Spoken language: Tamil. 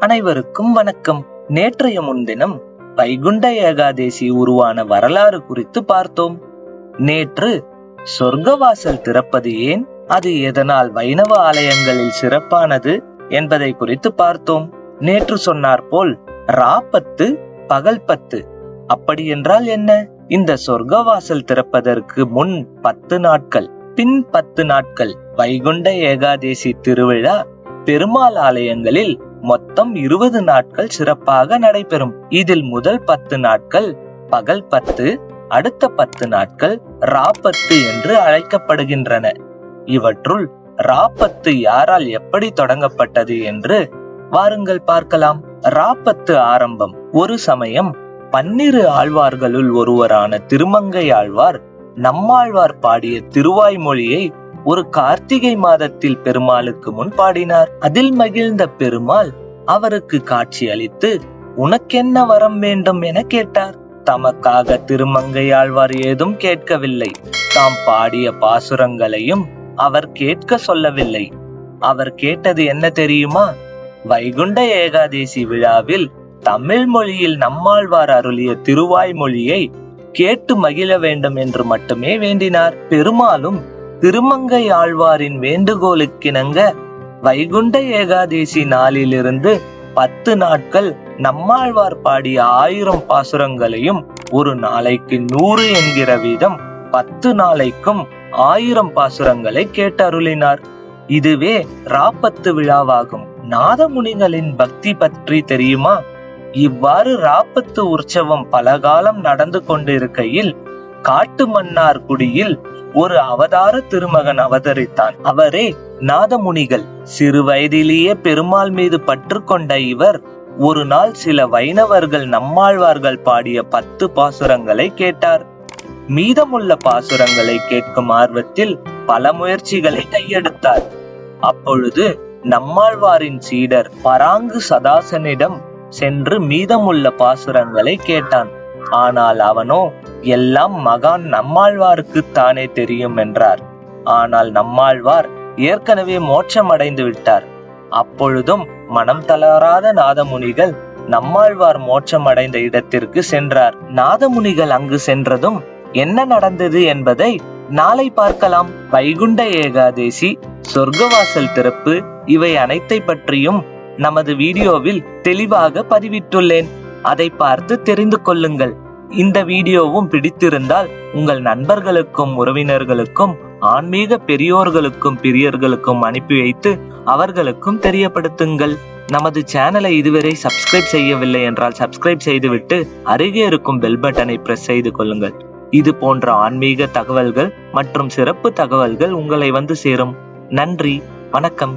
அனைவருக்கும் வணக்கம். நேற்றைய முன்தினம் வைகுண்ட ஏகாதேசி உருவான வரலாறு குறித்து பார்த்தோம். நேற்று சொர்க்கவாசல் திறப்பது ஏன், அது எதனால் வைணவ ஆலயங்களில் சிறப்பானது என்பதை குறித்து பார்த்தோம். நேற்று சொன்னார் போல் ராப்பத்து பகல் 10 அப்படி என்றால் என்ன? இந்த சொர்க்கவாசல் திறப்பதற்கு முன் 10 நாட்கள், பின் 10 நாட்கள் வைகுண்ட ஏகாதேசி திருவிழா பெருமாள் ஆலயங்களில் மொத்தம் 20 நாட்கள் சிறப்பாக நடைபெறும். இதில் முதல் 10 நாட்கள் பகல் 10, அடுத்த 10 நாட்கள் ராப்பத்து என்று அழைக்கப்படுகின்றன. இவற்றுள் ராப்பத்து யாரால் எப்படி தொடங்கப்பட்டது என்று வாருங்கள் பார்க்கலாம். ராப்பத்து ஆரம்பம். ஒரு சமயம் 12 ஆழ்வார்களுள் ஒருவரான திருமங்கை ஆழ்வார் நம்மாழ்வார் பாடிய திருவாய்மொழியை ஒரு கார்த்திகை மாதத்தில் பெருமாளுக்கு முன் பாடினார். அதில் மகிழ்ந்த பெருமாள் அவருக்கு காட்சி அளித்து உனக்கென்ன வரம் வேண்டும் என கேட்டார். தமக்காக திருமங்கை ஆழ்வார் ஏதும் கேட்கவில்லை. தாம் பாடிய பாசுரங்களையும் அவர் கேட்க சொல்லவில்லை. அவர் கேட்டது என்ன தெரியுமா? வைகுண்ட ஏகாதேசி விழாவில் தமிழ் மொழியில் நம்மாழ்வார் அருளிய திருவாய்மொழியை கேட்டு மகிழ வேண்டும் என்று மட்டுமே வேண்டினார். பெருமாளும் திருமங்கை ஆழ்வாரின் வேண்டுகோளுக்கிணங்க வைகுண்ட ஏகாதேசி நாளிலிருந்து 10 நாட்கள் நம்மாழ்வார் பாடிய 1000 பாசுரங்களையும் ஒரு நாளைக்கு 100 என்கிற வீதம் 10 நாளைக்கும் 1000 பாசுரங்களை கேட்டருளினார். இதுவே ராப்பத்து விழாவாகும். நாதமுனிகளின் பக்தி பற்றி தெரியுமா? இவ்வாறு ராப்பத்து உற்சவம் பல காலம் நடந்து கொண்டிருக்கையில் காட்டு மன்னார் குடியில் ஒரு அவதார திருமகன் அவதரித்தான். அவரே நாதமுனிகள். சிறு வயதிலேயே பெருமாள் மீது பற்று கொண்ட இவர் ஒரு நாள் சில வைணவர்கள் நம்மாழ்வார்கள் பாடிய 10 பாசுரங்களை கேட்டார். மீதமுள்ள பாசுரங்களை கேட்கும் ஆர்வத்தில் பல முயற்சிகளை கையெடுத்தார். அப்பொழுது நம்மாழ்வாரின் சீடர் பராங்கு சதாசனிடம் சென்று மீதமுள்ள பாசுரங்களை கேட்டான். ஆனால் அவனோ எல்லாம் மகான் நம்மாழ்வாருக்கு தானே தெரியும் என்றார். ஆனால் நம்மாழ்வார் ஏற்கனவே மோட்சம் அடைந்து விட்டார். அப்பொழுதும் மனம் தளராத நாதமுனிகள் நம்மாழ்வார் மோட்சம் அடைந்த இடத்திற்கு சென்றார். நாதமுனிகள் அங்கு சென்றதும் என்ன நடந்தது என்பதை நாளை பார்க்கலாம். வைகுண்ட ஏகாதேசி, சொர்க்கவாசல் திறப்பு இவை அனைத்தை பற்றியும் நமது வீடியோவில் தெளிவாக பதிவிட்டுள்ளேன். அதை பார்த்து தெரிந்து கொள்ளுங்கள். இந்த வீடியோவும் பிடித்திருந்தால் உங்கள் நண்பர்களுக்கும் உறவினர்களுக்கும் ஆன்மீக பெரியோர்களுக்கும் பிரியர்களுக்கும் அனுப்பி வைத்து அவர்களுக்கும் தெரியப்படுத்துங்கள். நமது சேனலை இதுவரை சப்ஸ்கிரைப் செய்யவில்லை என்றால் சப்ஸ்கிரைப் செய்துவிட்டு அருகே இருக்கும் பெல் பட்டனை பிரஸ் செய்து கொள்ளுங்கள். இது போன்ற ஆன்மீக தகவல்கள் மற்றும் சிறப்பு தகவல்கள் உங்களை வந்து சேரும். நன்றி, வணக்கம்.